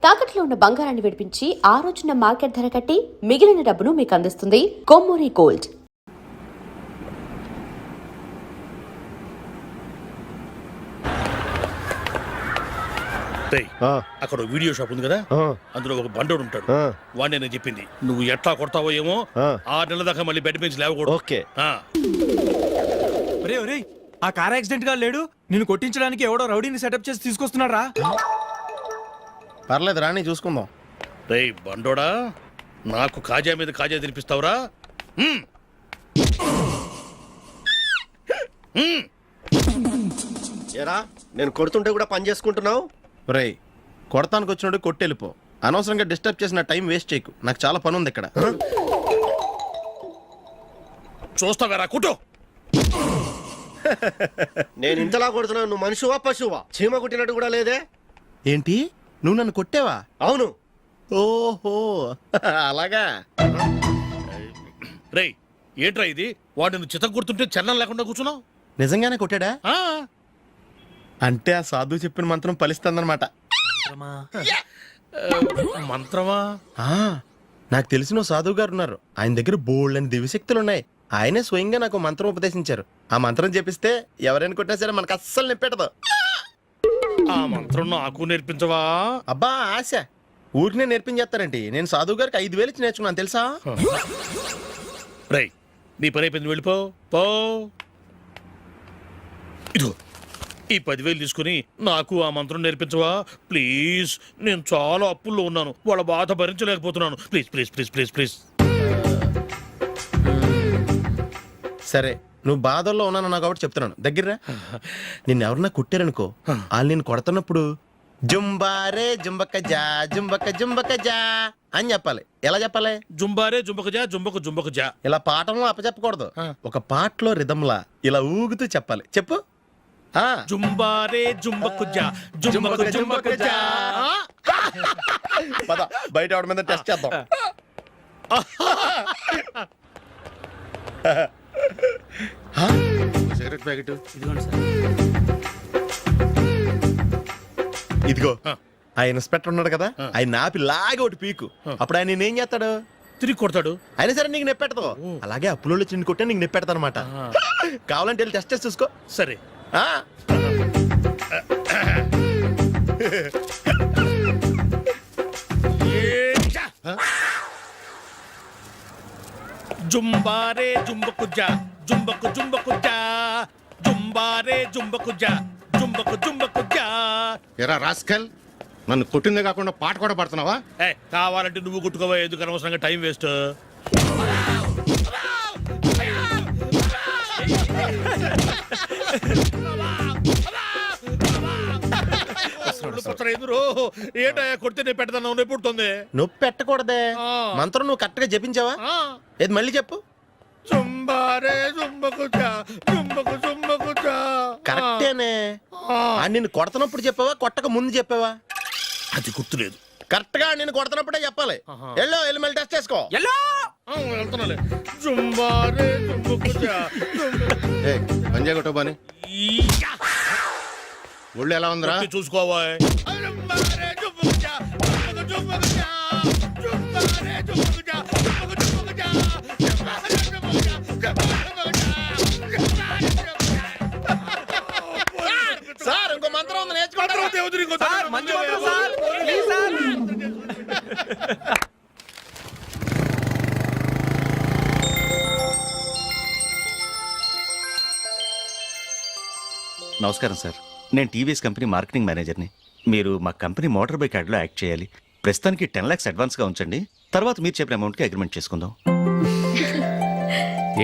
తాకట్లో ఉన్న బంగారాన్ని విడిపించి ఆ రోజున మార్కెట్ ధర కట్టి మిగిలిన డబ్బును మీకు అందిస్తుంది కొమ్మూరి గోల్డ్. అక్కడ వీడియో షాప్ ఉంది కదా, అందులో ఒక బండోడు ఉంటాడు. వాడిని నేను చెప్పింది నువ్వు ఎట్లా కొడతావో ఏమో, 6 నెలల దాకా మళ్ళీ బెడ్ బెంచ్ లేవకూడదు. ఓకే. ఆ కార్ యాక్సిడెంట్ గా లేడు, నిన్ను కొట్టించడానికి ఎవడో రౌడీని సెటప్ చేసి తీసుకొస్తున్నాడు రా. పర్లేదు రాని చూసుకుందాం. రే బండోడా, నాకు కాజా మీద కాజా తినిపిస్తావురా? ఏరా నేను కొడుతుంటే కూడా పని చేసుకుంటున్నావు? రేయ్ కొడతానికి వచ్చినట్టు కొట్టెళ్ళిపో. అనవసరంగా డిస్టర్బ్ చేసిన టైం వేస్ట్ చేయకు, నాకు చాలా పని ఉంది ఇక్కడ. చూస్తావేరా కుట్టు. నేను ఇంతలా కొడుతున్నావు, నువ్వు మనిషివా పశువా? చీమ కుట్టినట్టు కూడా లేదే. ఏంటి నువ్వు నన్ను కొట్టావా? అవును. ఓహో అలాగా. రే ఏంట్రా ఇది? వాడు నువ్వు చిత్త గుర్తుంటే చలనం లేకుండా కూర్చున్నావు. నిజంగానే కొట్టాడా? అంటే ఆ సాధువు చెప్పిన మంత్రం ఫలిస్తుందన్నమాట. మంత్రమా? నాకు తెలిసిన సాధువు గారు ఉన్నారు, ఆయన దగ్గర బోల్డ్ అని దివ్యశక్తులు ఉన్నాయి. ఆయనే స్వయంగా నాకు మంత్రం ఉపదేశించారు. ఆ మంత్రం చెప్పిస్తే ఎవరైనా కొట్టినా సరే మనకు అస్సలు నిప్పెట్టదు. ఆ మంత్రం నాకు నేర్పించవా? అబ్బా ఆశ, ఊరినే నేర్పించేస్తారండి. నేను సాధువు గారికి 5,000 ఇచ్చి నేర్చుకున్నాను తెలుసా? రై నీ పని అయిపోయింది, వెళ్ళిపో పో. ఇదిగో ఈ 10,000 తీసుకుని నాకు ఆ మంత్రం నేర్పించవా ప్లీజ్? నేను చాలా అప్పుల్లో ఉన్నాను, వాళ్ళ బాధ భరించలేకపోతున్నాను. Please please please please please. సరే నువ్వు బాధల్లో ఉన్నాను నాకు కాబట్టి చెప్తున్నాను, దగ్గర నిన్ను ఎవరన్నా కుట్టారనుకో, వాళ్ళు నేను కొడుతున్నప్పుడు జుంబారే జుంబక జా జుంబక జుంబక జా అని చెప్పాలి. ఎలా చెప్పాలి? జుంబారే జుంబక జా జుంబక జుంబక జా. ఇలా పాఠంలో అప్పచెప్పకూడదు, ఒక పాటలో రిధంలా ఇలా ఊగుతూ చెప్పాలి. చెప్పు. జుంబారే జుంబకు జా జుంబకు జుంబకు జా. పద బయట ఆవిడ మీద టెస్ట్ చేద్దాం. సిగరెట్ ప్యాకెట్ ఇదిగో. ఆ ఇన్స్పెక్టర్ ఉన్నాడు కదా, ఆయన ఆపి లాగే ఒకటి పీకు. అప్పుడు ఆయన నేనేం చేస్తాడు? తిరిగి కొడతాడు. అయినా సరే నీకు నెప్పెడతావు. అలాగే అప్పులో చిన్న కొట్టే నీకు నెప్పెడతా అనమాట. కావాలంటే వెళ్ళి టెస్ట్ చేసి చూసుకో. సరే. జుంబారే జుంబకు జా జుంబకు జుంబకు జా జుంబారే జుంబకు జా జుంబకు జుంబకు జా. ఎరా రాస్కల్, నన్ను కొట్టిందే కాకుండా పాట కూడా పడుతున్నావా? కావాలంటే నువ్వు కొట్టుకోవా, ఎందుకు అనవసరంగా టైం వేస్ట్. ఏంటో కొడితే నేను పెడతాను, నొప్పి పుడుతుంది. నొప్పి పెట్టకూడదే. మంత్రం నువ్వు కరెక్ట్ గా జపించావా? ఏది మళ్ళీ చెప్పు. జుంబారే జుంబకు జా జుంబకు జుంబకు జా. కరెక్టేనే. నిన్ను కొడుతున్నప్పుడు చెప్పావా, కొట్టక ముందు చెప్పావా? అది గుర్తులేదు. కరెక్ట్ గా నేను కొడుతున్నప్పుడే చెప్పాలి. వెళ్ళి మళ్ళీ టెస్ట్ చేసుకో. వెళ్తున్నాలే. జుంబారే జుంబకు జా పంజా కొట్టబాని ఒళ్ళు ఎలా ఉందిరా చూసుకోవా. సార్ ఇంకో మంత్రం ఉంది, నేర్చుకుంటారు. నమస్కారం సార్, నేను టీవీఎస్ కంపెనీ మార్కెటింగ్ మేనేజర్ని. మీరు మా కంపెనీ మోటార్ బైక్ యాడ్లో యాక్ట్ చేయాలి. ప్రస్తుతానికి 10 lakhs అడ్వాన్స్గా ఉంచండి, తర్వాత మీరు చెప్పిన అమౌంట్కి అగ్రిమెంట్ చేసుకుందాం.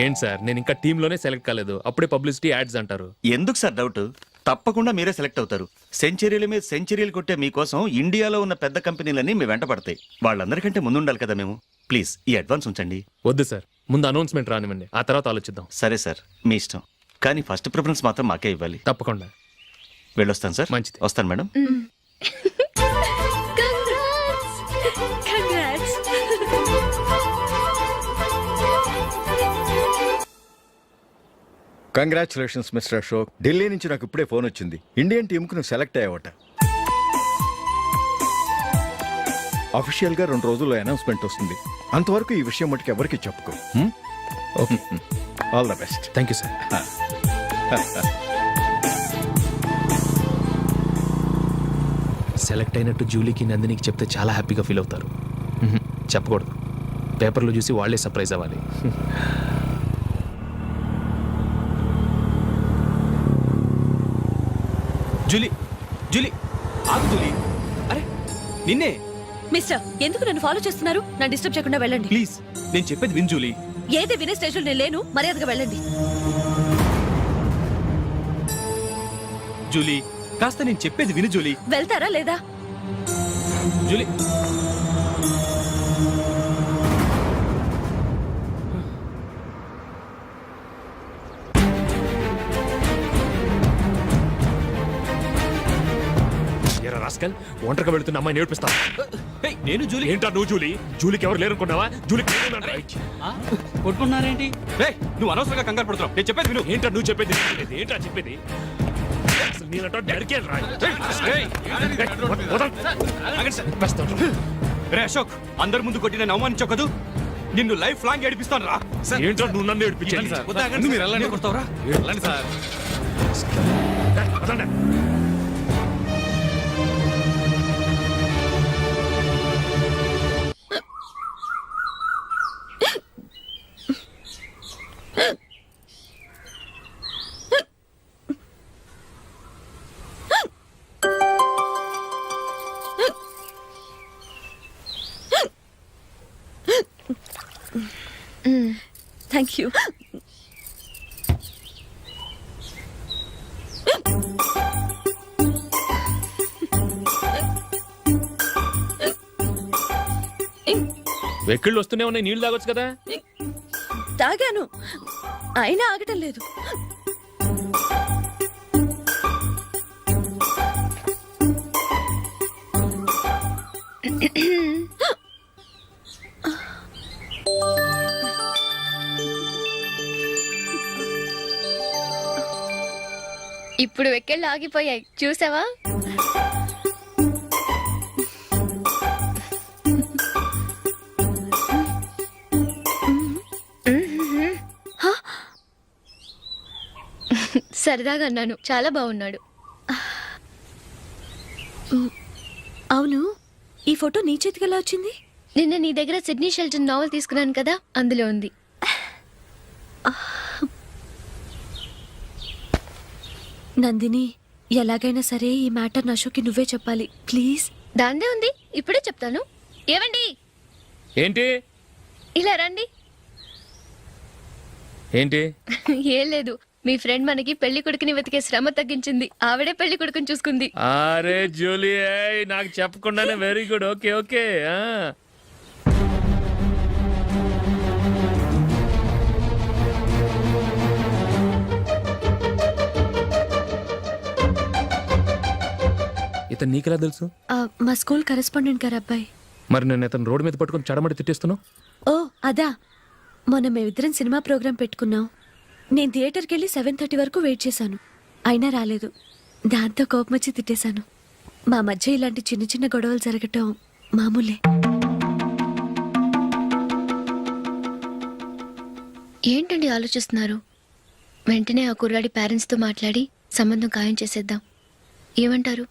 ఏంటి సార్, నేను ఇంకా టీంలోనే సెలెక్ట్ కాలేదు, అప్పుడే పబ్లిసిటీ యాడ్స్ అంటారు. ఎందుకు సార్ డౌట్? తప్పకుండా మీరే సెలెక్ట్ అవుతారు. సెంచరీల మీద సెంచరీలు కొట్టే మీకోసం ఇండియాలో ఉన్న పెద్ద కంపెనీలన్నీ మీ వెంట పడతాయి. వాళ్ళందరికంటే ముందుండాలి కదా మేము. ప్లీజ్ ఈ అడ్వాన్స్ ఉంచండి. వద్దు సార్, ముందు అనౌన్స్మెంట్ రానివ్వండి, ఆ తర్వాత ఆలోచిద్దాం. సరే సార్, మీ ఇష్టం, కానీ ఫస్ట్ ప్రిఫరెన్స్ మాత్రం మాకే ఇవ్వాలి. తప్పకుండా. వెళ్ళొస్తాను సార్. మంచిది. వస్తాను madam. Congratulations mister Ashok. Delhi నుంచి నాకు ఇప్పుడే ఫోన్ వచ్చింది, ఇండియన్ టీంకు నువ్వు సెలెక్ట్ అయ్యావట. అఫీషియల్ గా 2 రోజుల్లో అనౌన్స్మెంట్ వస్తుంది. అంతవరకు ఈ విషయం మటుకు ఎవరికి చెప్పుకో. Okay all the best. Thank you sir. Select అయినట్టు జూలీకి నందినికి చెప్తే చాలా హ్యాపీగా ఫీల్ అవుతారు. చెప్పకూడదు, పేపర్లో చూసి వాళ్ళే సర్ప్రైజ్ అవ్వాలి. జూలీ జూలీ ఆగు జూలీ. అరే నిన్నే. మిస్టర్, ఎందుకు నన్ను ఫాలో చేస్తున్నారు? నన్ను డిస్టర్బ్ చేయకుండా వెళ్ళండి. ప్లీజ్ నేను చెప్పేది విన్ జూలీ. ఏది వినే స్టేజ్ నేను లేను, మర్యాదగా వెళ్ళండి. జూలీ కాస్త నేను చెప్పేది విను జూలీ. వెళ్తారా లేదా? జూలీ ఎరా రాస్కల్, ఒంటరిగా వెళుతున్న అమ్మాయిని ఏడిపిస్తా. ఏయ్, నేను జూలీ. ఏంటా నువ్వు జూలీ? జూలీకి ఎవరు లేరనుకున్నావా? జూలీకి కొట్టుకున్నారేంటి? నువ్వు అనవసరంగా కంగారు పడుతున్నావు. నేను చెప్పేది విను. ఏంటా నువ్వు చెప్పేది? ఏంటా చెప్పేది? అసలు నేనంటా నరికేను రా. రే అశోక్, అందరి ముందు కొట్టి నేను అవమానించావు కదూ. నిన్ను లైఫ్ లాంగ్ ఏడిపిస్తాను రా. ఏంటో నువ్వు నన్ను ఏడిపించేది? మీరు వెళ్ళండి. కొడతావురా? వెళ్ళండి సార్. వదలండి. Thank you. వెక్కిళ్ళు వస్తూనే ఉన్నాయి, నీళ్లు తాగొచ్చు కదా. తాగాను, అయినా ఆగటం లేదు. ఇప్పుడు వెక్కెళ్ళు ఆగిపోయాయి, చూసావా? సరదాగా అన్నాను, చాలా బాగున్నాడు. అవును, ఈ ఫోటో నీ చేతికి ఎలా వచ్చింది? నిన్న నీ దగ్గర సిడ్నీ షెల్టన్ నావెల్ తీసుకున్నాను కదా, అందులో ఉంది. నందిని, ఎలాగైనా సరే ఈ మ్యాటర్ అశోక్కి నువ్వే చెప్పాలి ప్లీజ్. దాందే ఉంది, ఇప్పుడే చెప్తాను. ఏవండి, ఏంటి ఇలా రండి. ఏంటి? ఏం లేదు, మీ ఫ్రెండ్ మనకి పెళ్లి కొడుకుని వెతికే శ్రమ తగ్గించింది. ఆవిడే పెళ్లి కొడుకుని చూసుకుంది. అరే జూలీ, నాకు చెప్పకుండానే వెరీ గుడ్. Okay okay. ఇతను నీకెలా తెలుసు? మా స్కూల్ కరెస్పాండెంట్ గారు అబ్బాయి. మరి నేను ఇతను రోడ్డు మీద పట్టుకొని చడమడి తిట్టేస్తున్నావు. ఓ అదా, మొన్న మేమిద్దరం సినిమా ప్రోగ్రాం పెట్టుకున్నాం. నేను థియేటర్కి వెళ్ళి 7:30 వరకు వెయిట్ చేశాను, అయినా రాలేదు. దాంతో కోపం వచ్చి తిట్టేశాను. మా మధ్య ఇలాంటి చిన్న చిన్న గొడవలు జరగటం మామూలే. ఏంటండి ఆలోచిస్తున్నారు? వెంటనే ఆ కుర్రాడి పేరెంట్స్తో మాట్లాడి సంబంధం ఖాయం చేసేద్దాం. ఏమంటారు?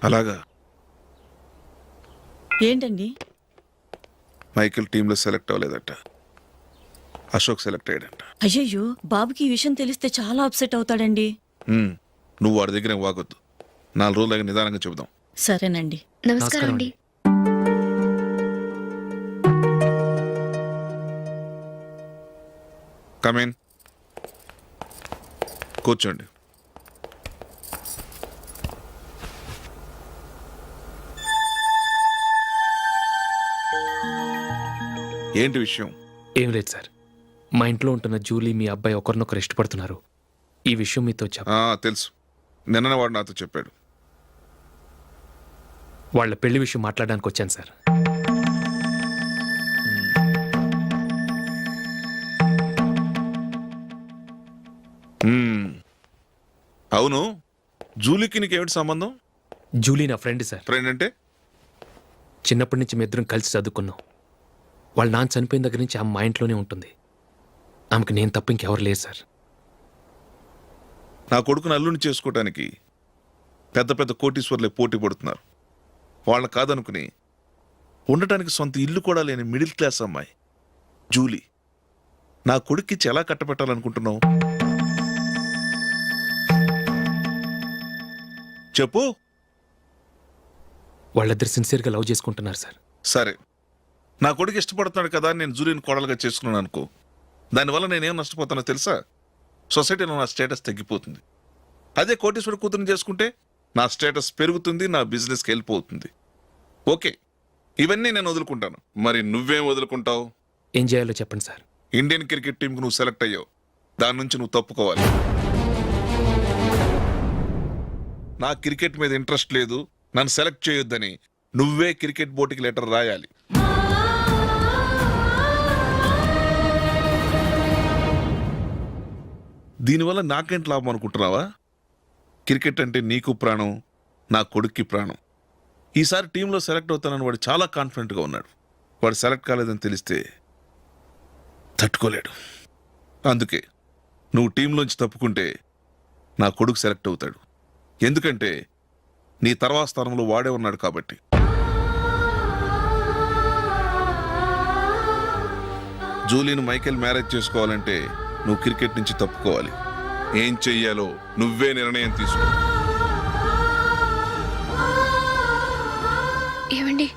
అలాగా. ఏంటండి? మైకిల్ టీంలో సెలెక్ట్ అవ్వలేదట, అశోక్ సెలెక్ట్ అయ్యాడంట. అయ్యయ్యో, బాబుకి ఈ విషయం తెలిస్తే చాలా అప్సెట్ అవుతాడండి. నువ్వు వాడి దగ్గర వాగొద్దు, 4 రోజుల దగ్గర నిదానంగా చెబుదాం. సరేనండి. నమస్కారం అండి. కమేన్, కూర్చోండి. ఏంటి విషయం? ఏం లేదు సార్, మా ఇంట్లో ఉంటున్న జూలీ మీ అబ్బాయి ఒకరినొకరు ఇష్టపడుతున్నారు. ఈ విషయం మీతో తెలుసు, నిన్న వాడు నాతో చెప్పాడు. వాళ్ళ పెళ్లి విషయం మాట్లాడడానికి వచ్చాను సార్. అవును, జూలీకి నీకేమిటి సంబంధం? జూలీ నా ఫ్రెండ్ సార్. ఫ్రెండ్ అంటే? చిన్నప్పటి నుంచి మీ ఇద్దరం కలిసి చదువుకున్నాం. వాళ్ళ నాన్న చనిపోయిన దగ్గర నుంచి ఆమె మా ఇంట్లోనే ఉంటుంది. ఆమెకు నేను తప్ప ఇంకెవరు లేరు సార్. నా కొడుకును అల్లుని చేసుకోవటానికి పెద్ద పెద్ద కోటీశ్వర్లే పోటీ పడుతున్నారు. వాళ్ళని కాదనుకుని ఉండటానికి సొంత ఇల్లు కూడా లేని మిడిల్ క్లాస్ అమ్మాయి జూలీ నా కొడుక్కిచ్చి ఎలా కట్టబెట్టాలనుకుంటున్నావు? చెప్పు. వాళ్ళిద్దరు సిన్సియర్గా లవ్ చేసుకుంటున్నారు సార్. సరే, నా కొడుకు ఇష్టపడుతున్నాడు కదా అని నేను జూలీని కోడలుగా చేసుకున్నాను అనుకో. దానివల్ల నేనేం నష్టపోతానో తెలుసా? సొసైటీలో నా స్టేటస్ తగ్గిపోతుంది. అదే కోటీశ్వర కూతురుని చేసుకుంటే నా స్టేటస్ పెరుగుతుంది, నా బిజినెస్కి వెళ్ళిపోతుంది. ఓకే, ఇవన్నీ నేను వదులుకుంటాను. మరి నువ్వేం వదులుకుంటావు? ఏం చేయాలో చెప్పండి సార్. ఇండియన్ క్రికెట్ టీంకి నువ్వు సెలెక్ట్ అయ్యావు, దాని నుంచి నువ్వు తప్పుకోవాలి. నా క్రికెట్ మీద ఇంట్రెస్ట్ లేదు, నన్ను సెలెక్ట్ చేయొద్దని నువ్వే క్రికెట్ బోర్డుకి లెటర్ రాయాలి. దీనివల్ల నాకేంటి లాభం అనుకుంటున్నావా? క్రికెట్ అంటే నీకు ప్రాణం, నా కొడుక్కి ప్రాణం. ఈసారి టీంలో సెలెక్ట్ అవుతానని వాడు చాలా కాన్ఫిడెంట్గా ఉన్నాడు. వాడు సెలెక్ట్ కాలేదని తెలిస్తే తట్టుకోలేడు. అందుకే నువ్వు టీంలోంచి తప్పుకుంటే నా కొడుకు సెలెక్ట్ అవుతాడు. ఎందుకంటే నీ తర్వాత స్థానంలో వాడే ఉన్నాడు కాబట్టి. జూలీని మైకేల్ మ్యారేజ్ చేసుకోవాలంటే నువ్వు క్రికెట్ నుంచి తప్పుకోవాలి. ఏం చెయ్యాలో నువ్వే నిర్ణయం తీసుకో. ఏమండి,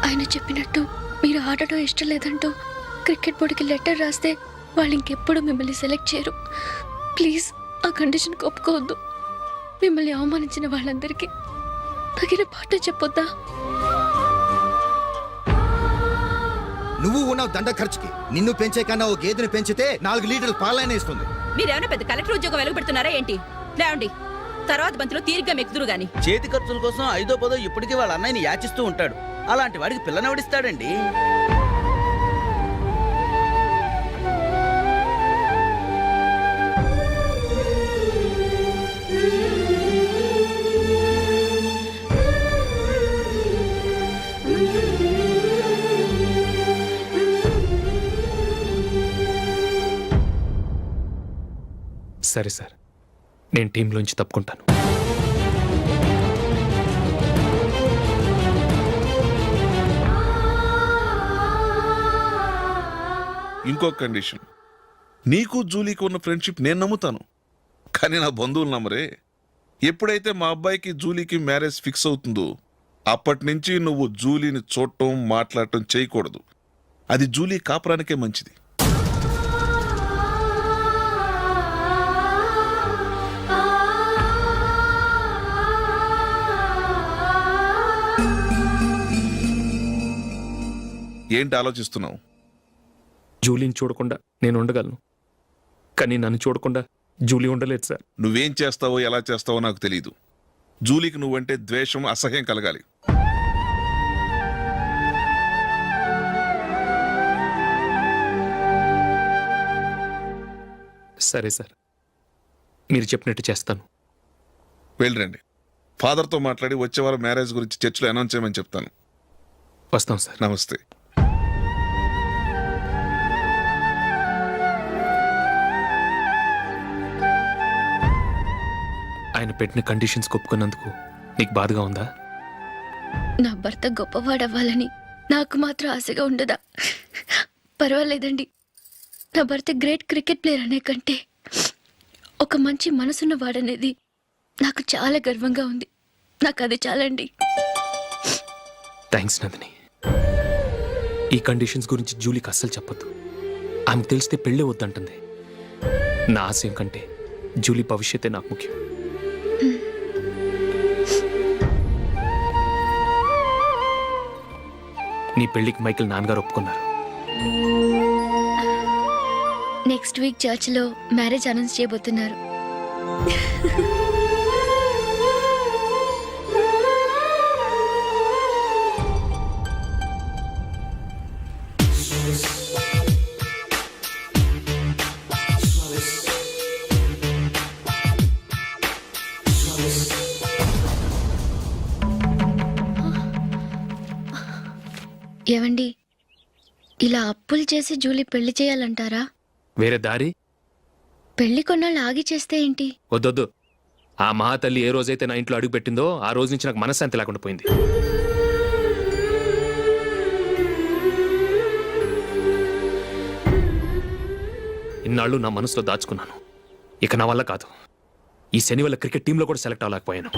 ఆయన చెప్పినట్టు మీరు ఆడటం ఇష్టం లేదంటూ క్రికెట్ బోర్డుకి లెటర్ రాస్తే వాళ్ళు ఇంకెప్పుడు మిమ్మల్ని సెలెక్ట్ చేయరు. ప్లీజ్ ఆ కండిషన్ ఒప్పుకోవద్దు. మిమ్మల్ని అవమానించిన వాళ్ళందరికీ తగిన పాఠం చెప్పొద్దా? నువ్వు ఉన్నావు దండ ఖర్చుకి. నిన్ను పెంచే కన్నా ఓ గేదెని పెంచితే 4 లీటర్ల పాలైనా ఇస్తుంది. మీరేమైనా పెద్ద కలెక్టర్ ఉద్యోగం వెలుగుపెడుతున్నారా ఏంటి? లేవండి, తర్వాత బంతిలో తీరిగ్గా మెక్కుదురు గాని. చేతి ఖర్చుల కోసం 5దో 10దో ఇప్పటికీ వాళ్ళ అన్నయ్యని యాచిస్తూ ఉంటాడు. అలాంటి వాడికి పిల్లనవడిస్తాడండి. సరే సార్, నేను టీంలోంచి తప్పుకుంటాను. ఇంకో కండిషన్, నీకు జూలీకి ఉన్న ఫ్రెండ్షిప్ నేను నమ్ముతాను, కానీ నా బంధువులు నమ్మరే. ఎప్పుడైతే మా అబ్బాయికి జూలీకి మ్యారేజ్ ఫిక్స్ అవుతుందో అప్పటి నుంచి నువ్వు జూలీని చూడటం మాట్లాడటం చేయకూడదు. అది జూలీ కాపురానికే మంచిది. ఏంటి ఆలోచిస్తున్నావు? జూలీని చూడకుండా నేను ఉండగలను, కానీ నన్ను చూడకుండా జూలీ ఉండలేదు సార్. నువ్వేం చేస్తావో ఎలా చేస్తావో నాకు తెలియదు. జూలీకి నువ్వంటే ద్వేషం, అసహ్యం కలగాలి. సరే సార్, మీరు చెప్పినట్టు చేస్తాను. వెళ్ళరండి, ఫాదర్తో మాట్లాడి వచ్చే వారం మ్యారేజ్ గురించి చర్చిలో అనౌన్స్ చేయమని చెప్తాను. వస్తాం సార్. నమస్తే. ఆయన పెట్టిన కండిషన్స్ ఒప్పుకున్నందుకు నీకు బాధగా ఉందా? నా భర్త గొప్పవాడవ్వాలని నాకు మాత్రం ఆశగా ఉండదా? పర్వాలేదండి. నా భర్త గ్రేట్ క్రికెట్ ప్లేయర్ అనే కంటే ఒక మంచి మనసున్న వాడనేది నాకు చాలా గర్వంగా ఉంది. నాకు అది చాలండి. థ్యాంక్స్ నందిని. ఈ కండిషన్స్ గురించి జూలీకి అస్సలు చెప్పొద్దు. ఆమెకు తెలిస్తే పెళ్ళే వద్దంటుంది. నా ఆశయం కంటే జూలీ భవిష్యత్తే నాకు ముఖ్యం. నీ పెళ్లికి మైకేల్ నాన్నగారు ఒప్పుకున్నారు. నెక్స్ట్ వీక్ చర్చ్లో మ్యారేజ్ అనౌన్స్ చేయబోతున్నారు. ఏవండి ఇలా అప్పులు చేసి జూలీ పెళ్లి చేయాలంటారా? వేరే దారి పెళ్లి కొన్నాళ్ళు ఆగి చేస్తే ఏంటి? వద్దొద్దు. ఆ మహాతల్లి ఏ రోజైతే నా ఇంట్లో అడుగు పెట్టిందో ఆ రోజు నుంచి నాకు మనశ్శాంతి లేకుండా పోయింది. ఇన్నాళ్ళు నా మనసులో దాచుకున్నాను. ఇక నా వల్ల కాదు. ఈ శని వల్ల క్రికెట్ టీంలో కూడా సెలెక్ట్ అవ్వలేకపోయాను.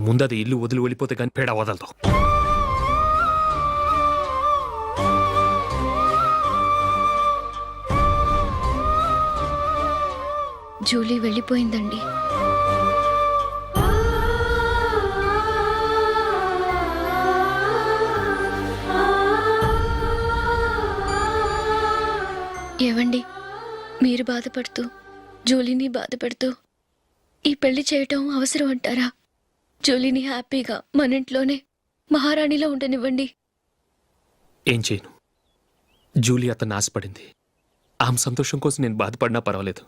ముందది ఇల్లు వదిలి వెళ్ళిపోతే కానీ పేడ వదలదు. జూలీ వెళ్ళిపోయిందండి. ఏవండి మీరు బాధపడుతూ జూలీని బాధపెడుతూ ఈ పెళ్లి చేయటం అవసరం అంటారా? జూలీని హ్యాపీగా మన ఇంట్లోనే మహారాణిలో ఉండనివ్వండి. ఏం చేయను? జూలీ అతన్ని ఆశపడింది. ఆమె సంతోషం కోసం నేను బాధపడినా పర్వాలేదు.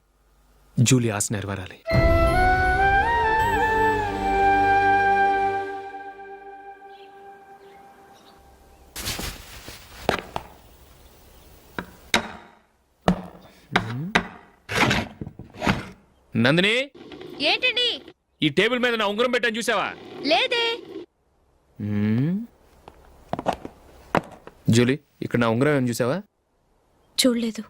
జూలీ ఆశ నెరవేరాలి. నందిని, ఏంటండి? ఈ టేబుల్ మీద నా ఉంగరం పెట్టాను చూసావా? లేదే. జూలీ, ఇక్కడ నా ఉంగరం ఏమని చూసావా? చూడలేదు.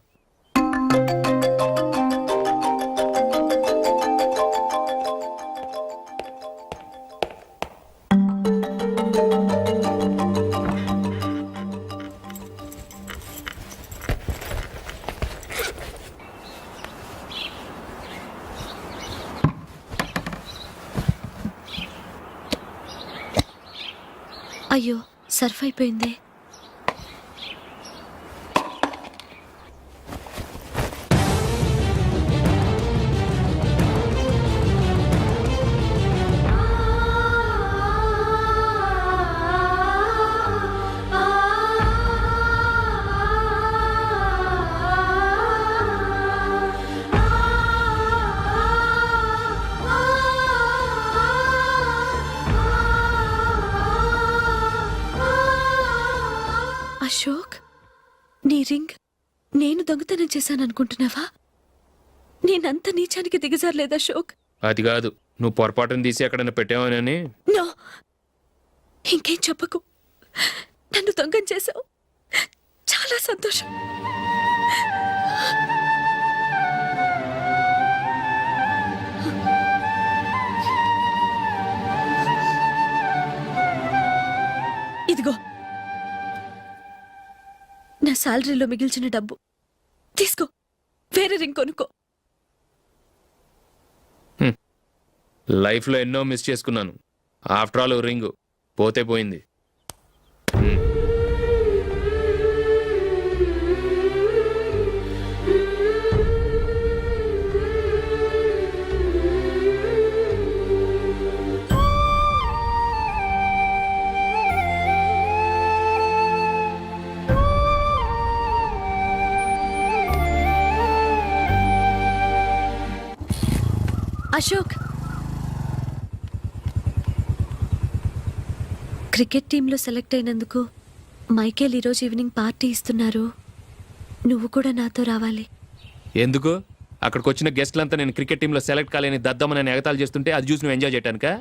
అయ్యో, సర్ఫ్ అయిపోయిందే. అశోక్, నీ రింగ్ నేను దొంగతనం చేశాననుకుంటున్నావా? నేనంత నీచానికి దిగజారలేదు అశోక్. అది కాదు, నువ్వు పొరపాటును తీసి ఎక్కడైనా పెట్టావని. నో, ఇంకేం చెప్పకు. నన్ను దొంగం చేశావు. చాలా సంతోషం. ఇదిగో నా శాలరీలో మిగిల్చిన డబ్బు తీసుకో. వేరే రింగ్ కొనుక్కో. లైఫ్లో ఎన్నో మిస్ చేసుకున్నాను. ఆఫ్టర్ ఆల్ రింగ్ పోతే పోయింది. అశోక్, క్రికెట్ టీంలో సెలెక్ట్ అయినందుకు మైకేల్ ఈరోజు ఈవినింగ్ పార్టీ ఇస్తున్నారు. నువ్వు కూడా నాతో రావాలి. ఎందుకు? అక్కడికి వచ్చిన గెస్ట్లంతా నేను క్రికెట్ టీంలో సెలెక్ట్ కాలేని దద్దమని నేను ఎగతాలు చేస్తుంటే అది చూసి నువ్వు ఎంజాయ్ చేయటానికా?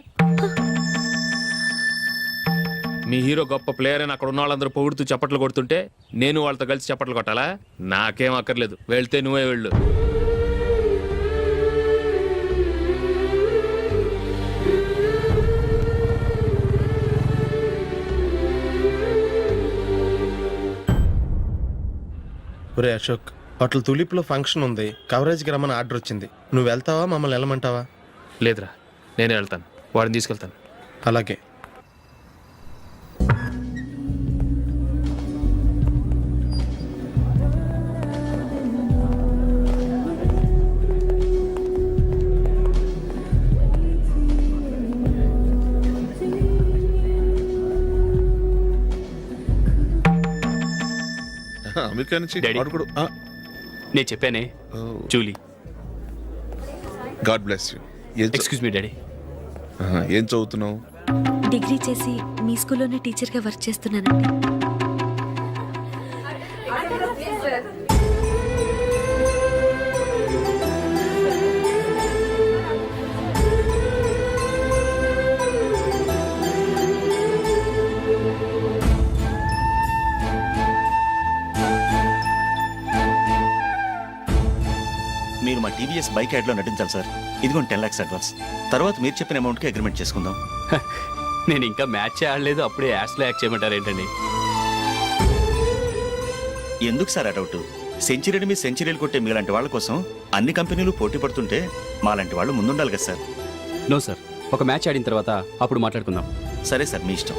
మీ హీరో గొప్ప ప్లేయర్ అని అక్కడ ఉన్న వాళ్ళందరూ పొగుడుతూ చప్పట్లు కొడుతుంటే నేను వాళ్ళతో కలిసి చప్పట్లు కొట్టాలా? నాకేం అక్కర్లేదు. వెళ్తే నువ్వే వెళ్ళు. ఒరే అశోక్, హోటల్ తులిప్లో ఫంక్షన్ ఉంది. కవరేజ్కి రమ్మని ఆర్డర్ వచ్చింది. నువ్వు వెళ్తావా, మమ్మల్ని వెళ్ళమంటావా? లేదురా, నేనే వెళ్తాను. వాడిని తీసుకెళ్తాను. అలాగే. అమెరికా నుంచి డాడీ. వాడు కూడా నేను చెప్పానే, Julie. God bless you. Excuse me daddy. ఏం చదువుతున్నావు? డిగ్రీ చేసి మీ స్కూల్లోనే టీచర్గా వర్క్ చేస్తున్నానండి. మీరు మా టీవీఎస్ బైక్ యాడ్లో నటించాలి సార్. ఇదిగోండి 10 lakhs అడ్వాన్స్. తర్వాత మీరు చెప్పిన అమౌంట్కి అగ్రిమెంట్ చేసుకుందాం. నేను ఇంకా మ్యాచ్ ఆడలేదు, అప్పుడే యాడ్స్లో యాక్ట్ చేయమంటారు ఏంటండి? ఎందుకు సార్ ఆ డౌట్? సెంచరీని మీద సెంచరీలు కొట్టే మీలాంటి వాళ్ళ కోసం అన్ని కంపెనీలు పోటీ పడుతుంటే మాలాంటి వాళ్ళు ముందుండాలి కదా సార్. నో సార్, ఒక మ్యాచ్ ఆడిన తర్వాత అప్పుడు మాట్లాడుకుందాం. సరే సార్, మీ ఇష్టం.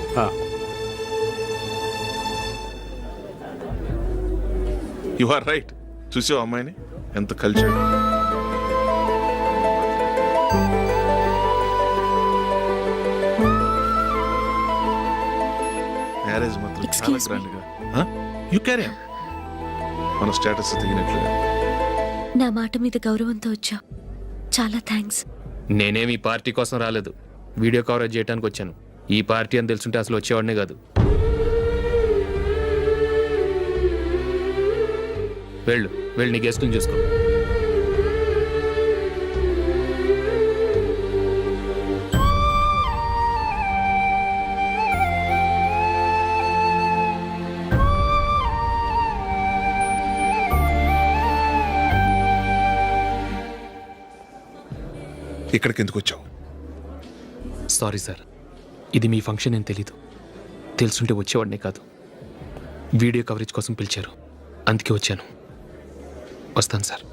You are right. చూసావు అమ్మాయిని ఎంత కల్చర్. మ్యారేజ్ మాత్రం చాలా Excuse me. గ్రాండ్ గా. You carry on. మన స్టేటస్ తగినట్లుగా. నా మాట మీద గౌరవంతో వచ్చావు, చాలా థ్యాంక్స్. నేనేమి ఈ పార్టీ కోసం రాలేదు, వీడియో కవరేజ్ చేయడానికి వచ్చాను. ఈ పార్టీ అని తెలుసుంటే అసలు వచ్చేవాడినే కాదు. వెళ్ళు వెళ్ళి నీ గెస్ట్ని చూసుకో. ఇక్కడికి ఎందుకు వచ్చావు? సారీ సార్, ఇది మీ ఫంక్షన్ అని తెలీదు. తెలుసుంటే వచ్చేవాడినే కాదు. వీడియో కవరేజ్ కోసం పిలిచారు, అందుకే వచ్చాను. వస్తాను సార్.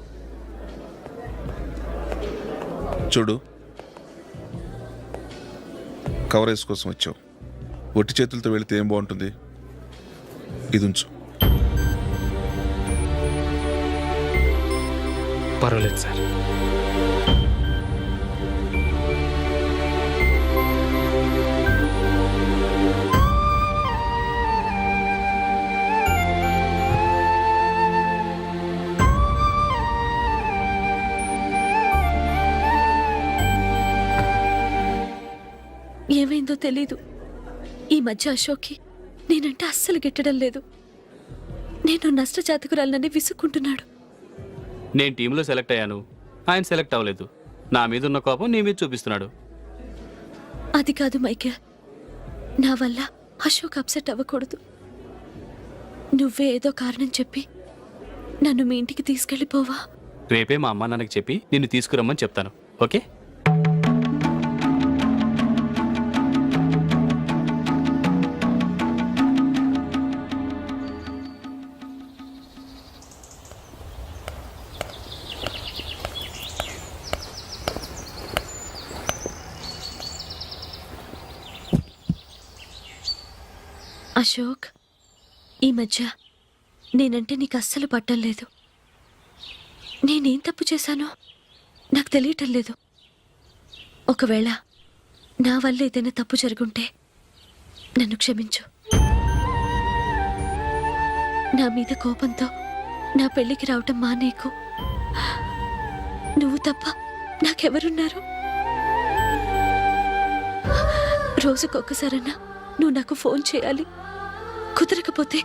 చూడు, కవరేజ్ కోసం వచ్చావు. ఒట్టి చేతులతో వెళితే ఏం బాగుంటుంది? ఇది ఉంచు. పర్వాలేదు సార్. ఏమైందో తెలీదు, ఈ మధ్య అశోక్కి నేనంటే అస్సలు గిట్టడం లేదు. నేను నష్టజాతకురాలనని విసుక్కుంటున్నాడు. నేను టీంలో సెలెక్ట్ అయ్యాను, ఆయన సెలెక్ట్ అవ్వలేదు. నా మీద ఉన్న కోపం నీ మీద చూపిస్తున్నాడు. అది కాదు మైకేల్, నా వల్ల అశోక్ అప్సెట్ అవ్వకూడదు. నువ్వే ఏదో కారణం చెప్పి నన్ను మీ ఇంటికి తీసుకెళ్ళిపోవా? రేపే మా అమ్మ నాన్నకి చెప్పి నిన్ను తీసుకురమ్మని చెప్తాను, ఓకే? అశోక్, ఈ మధ్య నేనంటే నీకు అస్సలు పట్టం లేదు. నేనేం తప్పు చేశానో నాకు తెలియటం లేదు. ఒకవేళ నా వల్ల ఏదైనా తప్పు జరుగుంటే నన్ను క్షమించు. నా మీద కోపంతో నా పెళ్ళికి రావటం మానేకు. నువ్వు తప్ప నాకెవరున్నారు? రోజుకొక్కసారన్నా నువ్వు నాకు ఫోన్ చేయాలి. కుదరకపోతే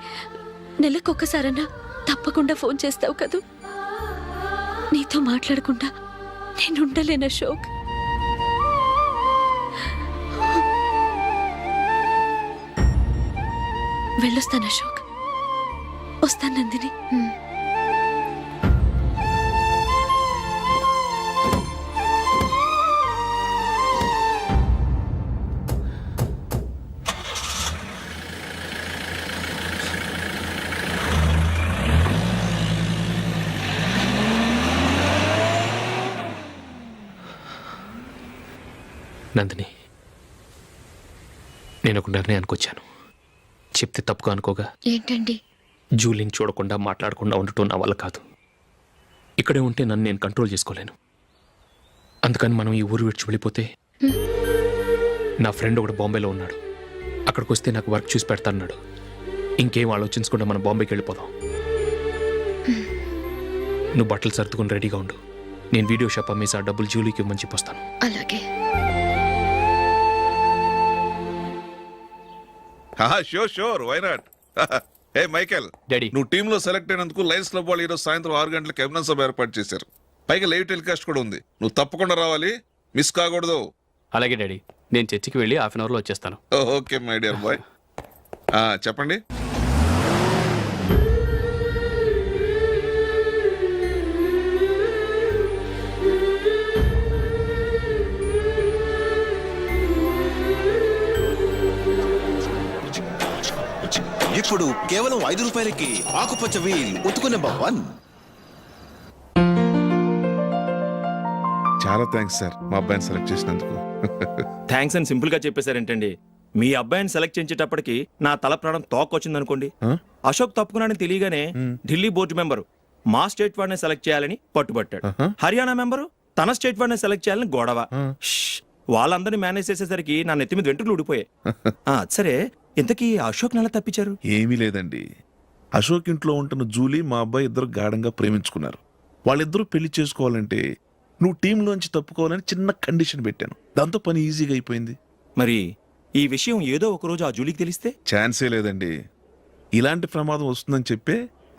నెలకొక్కసారన్నా తప్పకుండా ఫోన్ చేస్తావు కదూ. నీతో మాట్లాడకుండా నేనుండలేను అశోక్. వెళ్ళొస్తాను అశోక్. వస్తాను నందిని. నందిని, నేను ఒక నిర్ణయానికి వచ్చాను. చెప్తే తప్పుగా అనుకోగా. ఏంటండి? జూలీని చూడకుండా మాట్లాడకుండా ఉండటం నా వల్ల కాదు. ఇక్కడే ఉంటే నన్ను నేను కంట్రోల్ చేసుకోలేను. అందుకని మనం ఈ ఊరు విడిచి వెళ్ళిపోతే, నా ఫ్రెండ్ ఒకడు బాంబేలో ఉన్నాడు, అక్కడికి వస్తే నాకు వర్క్ చూసి పెడతాన్నాడు. ఇంకేం ఆలోచించకుండా మనం బాంబేకి వెళ్ళిపోదాం. నువ్వు బట్టలు సర్దుకుని రెడీగా ఉండు. నేను వీడియో షాప్ అమ్మేసి ఆ డబ్బులు జూలీకి ఇవ్వమని చెప్పొస్తాను. అలాగే. Sure why not. ఏ మైకేల్, డాడీ. నువ్వు టీంలో సెలెక్ట్ అయినందుకు లయన్స్ క్లబ్ వాళ్ళు ఈరోజు సాయంత్రం 6 గంటలకు అభినందన సభ ఏర్పాటు చేశారు. పైగా లైవ్ టెలికాస్ట్ కూడా ఉంది. నువ్వు తప్పకుండా రావాలి, మిస్ కాకూడదు. అలాగే డాడీ, నేను చర్చికి వెళ్ళి హాఫ్ అన్ అవర్లో వచ్చేస్తాను. Okay my dear bye. చెప్పండి. ఇప్పుడు కేవలం 5 రూపాయలకి ఆకుపచ్చ వీల్ ఉతుకు నెంబర్ 1. చాలా థ్యాంక్స్ సార్ మా అబ్బాయిని సెలెక్ట్ చేసినందుకు. థ్యాంక్స్ అని సింపుల్ గా చెప్పేశారేంటండి? మీ అబ్బాయిని సెలెక్ట్ చేసేటప్పటికి నా తల ప్రాణం తోకొచ్చింది అనుకోండి. అశోక్ తప్పుకున్నాడని తెలియగానే ఢిల్లీ బోర్డు మెంబరు మా స్టేట్ వాడిని సెలెక్ట్ చేయాలని పట్టుబట్టాడు. హర్యానా మెంబరు తన స్టేట్ వాడిని సెలెక్ట్ చేయాలని గొడవ. వాళ్ళందరినీ మేనేజ్ చేసేసరికి నా నెత్తి మీద వెంట్రుకలు ఊడిపోయాయి. సరే, ఇంతకీ అశోక్ నెల తప్పించారు? ఏమీ లేదండి. అశోక్ ఇంట్లో ఉంటున్న జూలీ మా అబ్బాయి ఇద్దరు గాఢంగా ప్రేమించుకున్నారు. వాళ్ళిద్దరూ పెళ్లి చేసుకోవాలంటే నువ్వు టీంలోంచి తప్పుకోవాలని చిన్న కండిషన్ పెట్టాను. దాంతో పని ఈజీగా అయిపోయింది. మరి ఈ విషయం ఏదో ఒక రోజు ఆ జూలీకి తెలిస్తే? ఛాన్సే లేదండి. ఇలాంటి ప్రమాదం వస్తుందని చెప్పే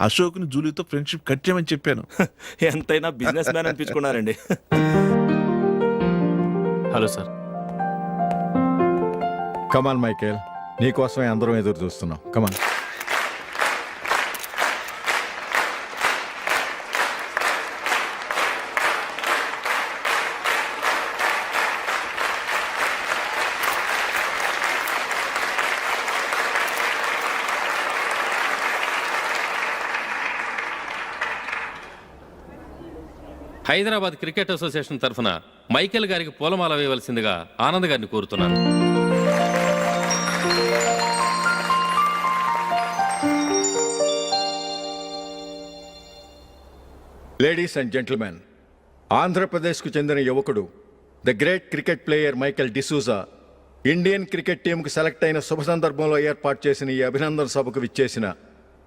అశోక్ని జూలీతో ఫ్రెండ్షిప్ కట్ చేయమని చెప్పాను. ఎంతైనా బిజినెస్ మ్యాన్ అనిపించుకున్నారండి. Hello sir. కమాన్ మైకేల్, నీకోసమే అందరం ఎదురు చూస్తున్నాం. కమాన్. హైదరాబాద్ క్రికెట్ అసోసియేషన్ తరఫున మైకేల్ గారికి పూలమాల వేయవలసిందిగా ఆనంద్ గారిని కోరుతున్నాను. లేడీస్ అండ్ జెంటిల్మెన్, ఆంధ్రప్రదేశ్కు చెందిన యువకుడు the great cricket player Michael D'Souza Indian cricket టీంకు సెలెక్ట్ అయిన శుభ సందర్భంలో ఏర్పాటు చేసిన ఈ అభినందన సభకు విచ్చేసిన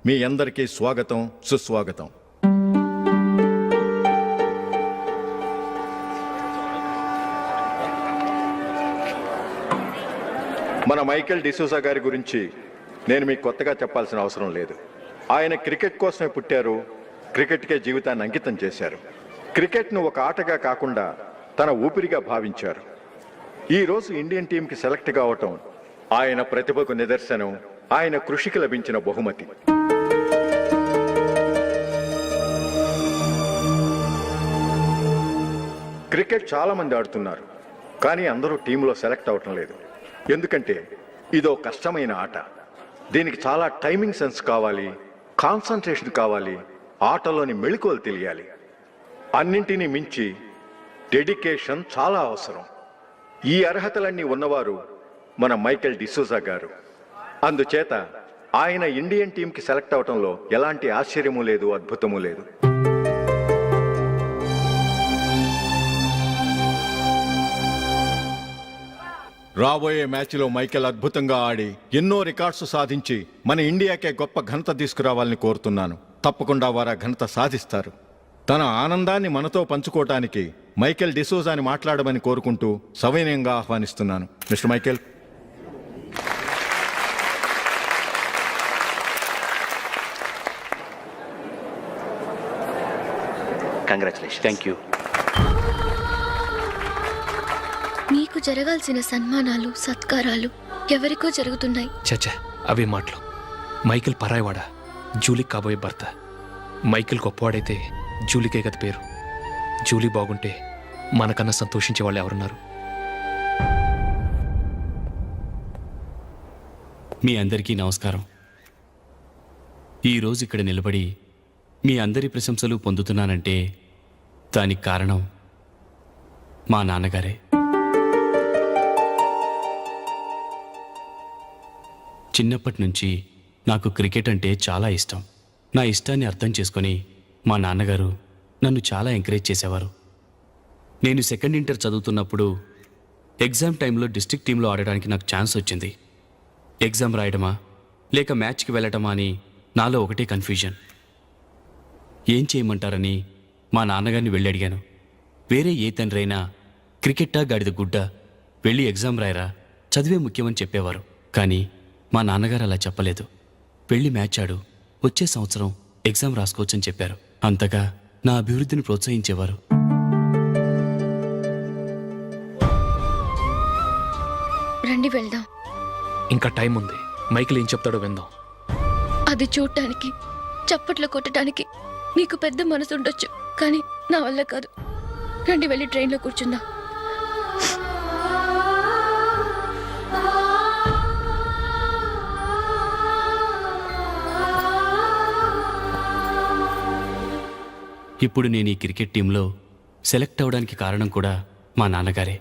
మీ అందరికీ స్వాగతం, సుస్వాగతం. మన మైకేల్ డిసూజా గారి గురించి నేను మీకు కొత్తగా చెప్పాల్సిన అవసరం లేదు. ఆయన క్రికెట్ కోసమే పుట్టారు, క్రికెట్కే జీవితాన్ని అంకితం చేశారు. క్రికెట్ను ఒక ఆటగా కాకుండా తన ఊపిరిగా భావించారు. ఈరోజు ఇండియన్ టీంకి సెలెక్ట్ కావటం ఆయన ప్రతిభకు నిదర్శనం, ఆయన కృషికి లభించిన బహుమతి. క్రికెట్ చాలా మంది ఆడుతున్నారు, కానీ అందరూ టీంలో సెలెక్ట్ అవటం లేదు. ఎందుకంటే ఇదో కష్టమైన ఆట. దీనికి చాలా టైమింగ్ సెన్స్ కావాలి, కాన్సన్ట్రేషన్ కావాలి, ఆటలోని మెళకువలు తెలియాలి. అన్నింటినీ మించి డెడికేషన్ చాలా అవసరం. ఈ అర్హతలన్నీ ఉన్నవారు మన మైకేల్ డిసూజా గారు. అందుచేత ఆయన ఇండియన్ టీంకి సెలెక్ట్ అవటంలో ఎలాంటి ఆశ్చర్యమూ లేదు, అద్భుతమూ లేదు. రాబోయే మ్యాచ్లో మైకేల్ అద్భుతంగా ఆడి ఎన్నో రికార్డ్స్ సాధించి మన ఇండియాకే గొప్ప ఘనత తీసుకురావాలని కోరుతున్నాను. తప్పకుండా వారు ఆ ఘనత సాధిస్తారు. తన ఆనందాన్ని మనతో పంచుకోవటానికి మైకేల్ డిసూజాని మాట్లాడమని కోరుకుంటూ సవినయంగా ఆహ్వానిస్తున్నాను. Mister Michael. Congratulation. Thank you. మీకు జరగాల్సిన సన్మానాలు, సత్కారాలు ఎవరికో జరుగుతున్నాయి. చచ్చా, అవే మాటలు. మైకేల్ పరాయవాడా, జూలీకి కాబోయే భర్త. మైకేల్ గొప్పవాడైతే జూలీకే కదా పేరు. జూలీ బాగుంటే మనకన్నా సంతోషించే వాళ్ళు ఎవరున్నారు? మీ అందరికీ నమస్కారం. ఈరోజు ఇక్కడ నిలబడి మీ అందరి ప్రశంసలు పొందుతున్నానంటే దానికి కారణం మా నాన్నగారే. చిన్నప్పటి నుంచి నాకు క్రికెట్ అంటే చాలా ఇష్టం. నా ఇష్టాన్ని అర్థం చేసుకొని మా నాన్నగారు నన్ను చాలా ఎంకరేజ్ చేసేవారు. నేను సెకండ్ ఇంటర్ చదువుతున్నప్పుడు ఎగ్జామ్ టైంలో డిస్ట్రిక్ట్ టీంలో ఆడడానికి నాకు ఛాన్స్ వచ్చింది. ఎగ్జామ్ రాయడమా లేక మ్యాచ్కి వెళ్ళటమా అని నాలో ఒకటే కన్ఫ్యూజన్. ఏం చేయమంటారని మా నాన్నగారిని వెళ్ళి అడిగాను. వేరే ఏ తండ్రైనా క్రికెట్టా గాడిద గుడ్డ, వెళ్ళి ఎగ్జామ్ రాయరా, చదివే ముఖ్యమని చెప్పేవారు. కానీ మా నాన్నగారు అలా చెప్పలేదు. పెళ్లి మ్యాచ్ ఆడు, వచ్చే సంవత్సరం ఎగ్జామ్ రాసుకోవచ్చని చెప్పారు. అంతగా నా అభివృద్ధిని ప్రోత్సహించేవారు. రండి వెళ్దాం. ఇంకా టైం ఉంది. మైకిల్ ఏం చెప్తాడో విందాం. అది చూడటానికి, చప్పట్లు కొట్టడానికి మీకు పెద్ద మనసు ఉండొచ్చు, కానీ నా వల్ల కాదు. రండి వెళ్ళి ట్రైన్లో కూర్చుందాం. ఇప్పుడు నేను ఈ క్రికెట్ టీంలో సెలెక్ట్ అవడానికి కారణం కూడా మా నాన్నగారే.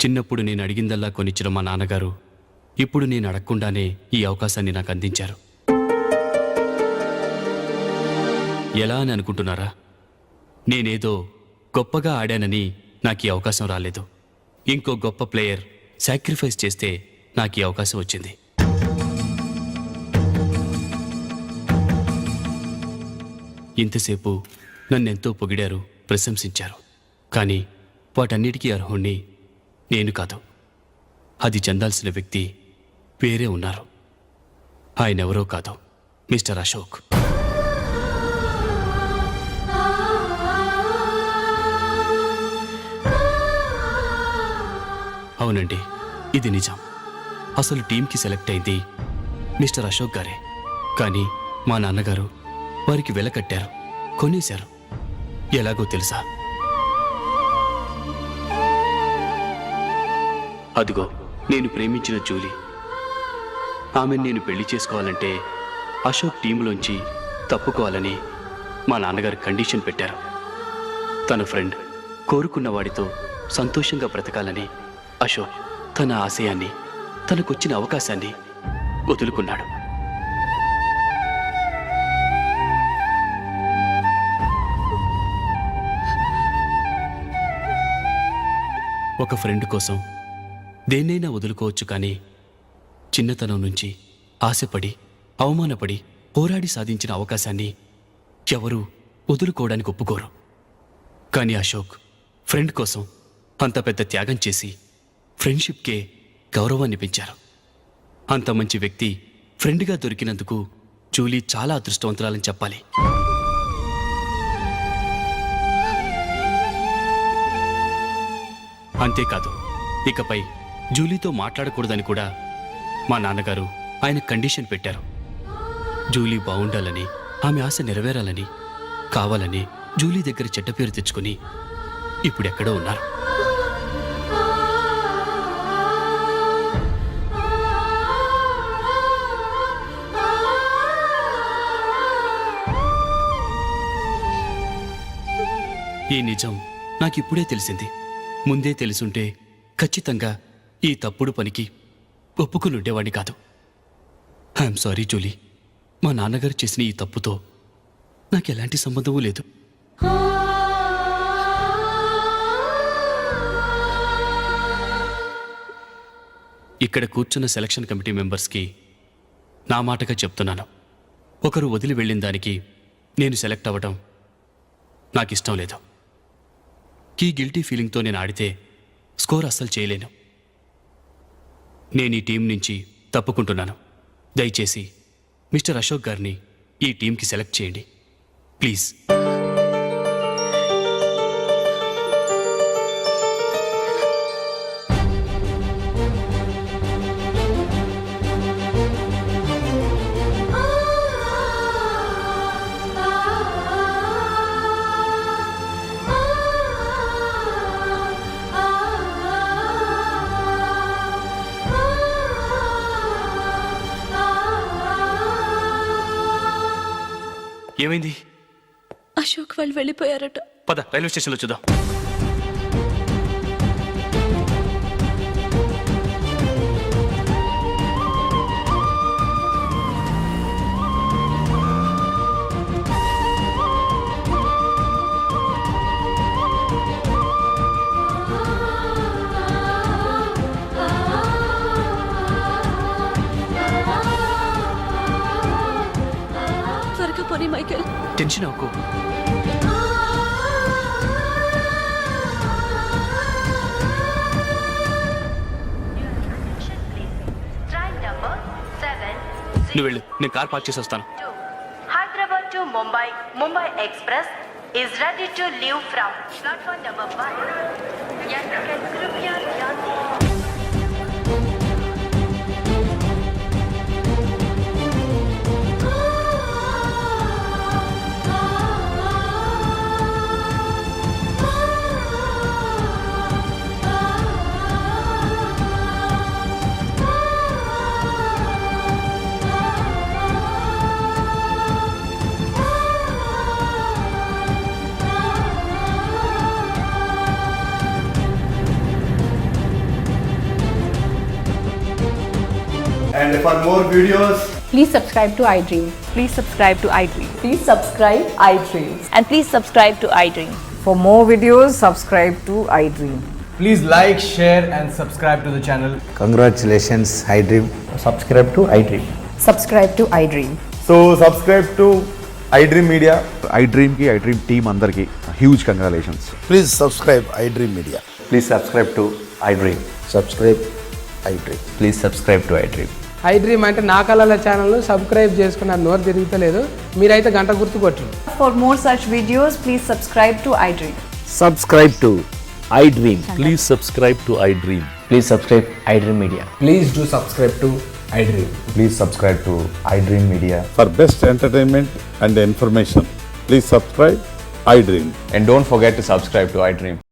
చిన్నప్పుడు నేను అడిగిందల్లా కొనిచ్చిన మా నాన్నగారు ఇప్పుడు నేను అడగకుండానే ఈ అవకాశాన్ని నాకు అందించారు. ఎలా అని అనుకుంటున్నారా? నేనేదో గొప్పగా ఆడానని నాకు ఈ అవకాశం రాలేదు. ఇంకో గొప్ప ప్లేయర్ సాక్రిఫైస్ చేస్తే నాకు ఈ అవకాశం వచ్చింది. ఇంతసేపు నన్నెంతో పొగిడారు, ప్రశంసించారు. కానీ వాటన్నిటికీ అర్హుణ్ణి నేను కాదు. అది చెందాల్సిన వ్యక్తి వేరే ఉన్నారు. ఆయనెవరో కాదు, మిస్టర్ అశోక్. అవునండి, ఇది నిజం. అసలు టీంకి సెలెక్ట్ అయింది మిస్టర్ అశోక్ గారే. కానీ మా నాన్నగారు వారికి వెల కట్టారు, కొనేశారు. ఎలాగో తెలుసా? అదిగో నేను ప్రేమించిన జూలీ. ఆమెను నేను పెళ్లి చేసుకోవాలంటే అశోక్ టీంలోంచి తప్పుకోవాలని మా నాన్నగారు కండిషన్ పెట్టారు. తన ఫ్రెండ్ కోరుకున్న వాడితో సంతోషంగా బ్రతకాలని అశోక్ తన ఆశయాన్ని, తనకొచ్చిన అవకాశాన్ని వదులుకున్నాడు. ఒక ఫ్రెండ్ కోసం దేన్నైనా వదులుకోవచ్చు, కానీ చిన్నతనం నుంచి ఆశపడి, అవమానపడి, పోరాడి సాధించిన అవకాశాన్ని ఎవరూ వదులుకోవడానికి ఒప్పుకోరు. కానీ అశోక్ ఫ్రెండ్ కోసం అంత పెద్ద త్యాగం చేసి ఫ్రెండ్షిప్కే గౌరవాన్ని పెంచారు. అంత మంచి వ్యక్తి ఫ్రెండ్గా దొరికినందుకు జూలీ చాలా అదృష్టవంతురాలని చెప్పాలి. అంతేకాదు, ఇకపై జూలీతో మాట్లాడకూడదని కూడా మా నాన్నగారు ఆయన కండిషన్ పెట్టారు. జూలీ బాగుండాలని, ఆమె ఆశ నెరవేరాలని, కావాలని జూలీ దగ్గర చెడ్డ పేరు తెచ్చుకుని ఇప్పుడెక్కడో ఉన్నారు. ఈ నిజం నాకిప్పుడే తెలిసింది. ముందే తెలుసుంటే ఖచ్చితంగా ఈ తప్పుడు పనికి ఒప్పుకుని ఉండేవాడిని కాదు. I'm sorry Julie. మా నాన్నగారు చేసిన ఈ తప్పుతో నాకు ఎలాంటి సంబంధమూ లేదు. ఇక్కడ కూర్చున్న సెలక్షన్ కమిటీ మెంబర్స్కి నా మాటగా చెప్తున్నాను. ఒకరు వదిలి వెళ్ళిన దానికి నేను సెలెక్ట్ అవ్వడం నాకు ఇష్టం లేదు. ఈ గిల్టీ ఫీలింగ్తో నేను ఆడితే స్కోర్ అస్సలు చేయలేను. నేను ఈ టీం నుంచి తప్పుకుంటున్నాను. దయచేసి మిస్టర్ అశోక్ గారిని ఈ టీంకి సెలెక్ట్ చేయండి ప్లీజ్. ఏమైంది? అశోక్ వాళ్ళు వెళ్ళిపోయారట. పద రైల్వే స్టేషన్లో చూద్దాం. త్వరగా పోనీ మైకేల్. టెన్షన్ అవ్వకు. నువ్వు వెళ్ళు, నేను కార్ పార్క్ చేసి వస్తాను. Hyderabad to Mumbai Mumbai express is ready to leave from platform number 1. यात्रिगण कृपया ध्यान दें. And for more videos, Please subscribe to iDream. Please subscribe to iDream. Please subscribe iDream. And please subscribe to iDream. For more videos, subscribe to iDream. please like, share, and subscribe to the channel. Congratulations iDream. Subscribe to iDream. Subscribe to iDream. So subscribe to iDream Media. iDream కి iDream team అందరికి huge congratulations. Please subscribe iDream Media. Please subscribe to iDream. Subscribe iDream. Please subscribe to iDream. iDream అంటే నా కళల channel subscribe చేసుకున్న నోరు తిరుగుతలేదు, మీరైతే గంట గుర్తు కొట్టు. For more such videos, please subscribe to iDream. Subscribe to iDream. Please subscribe to iDream. Please subscribe iDream media. Please do subscribe to iDream. Please subscribe to iDream media. For best entertainment and information please subscribe iDream. And don't forget to subscribe to iDream.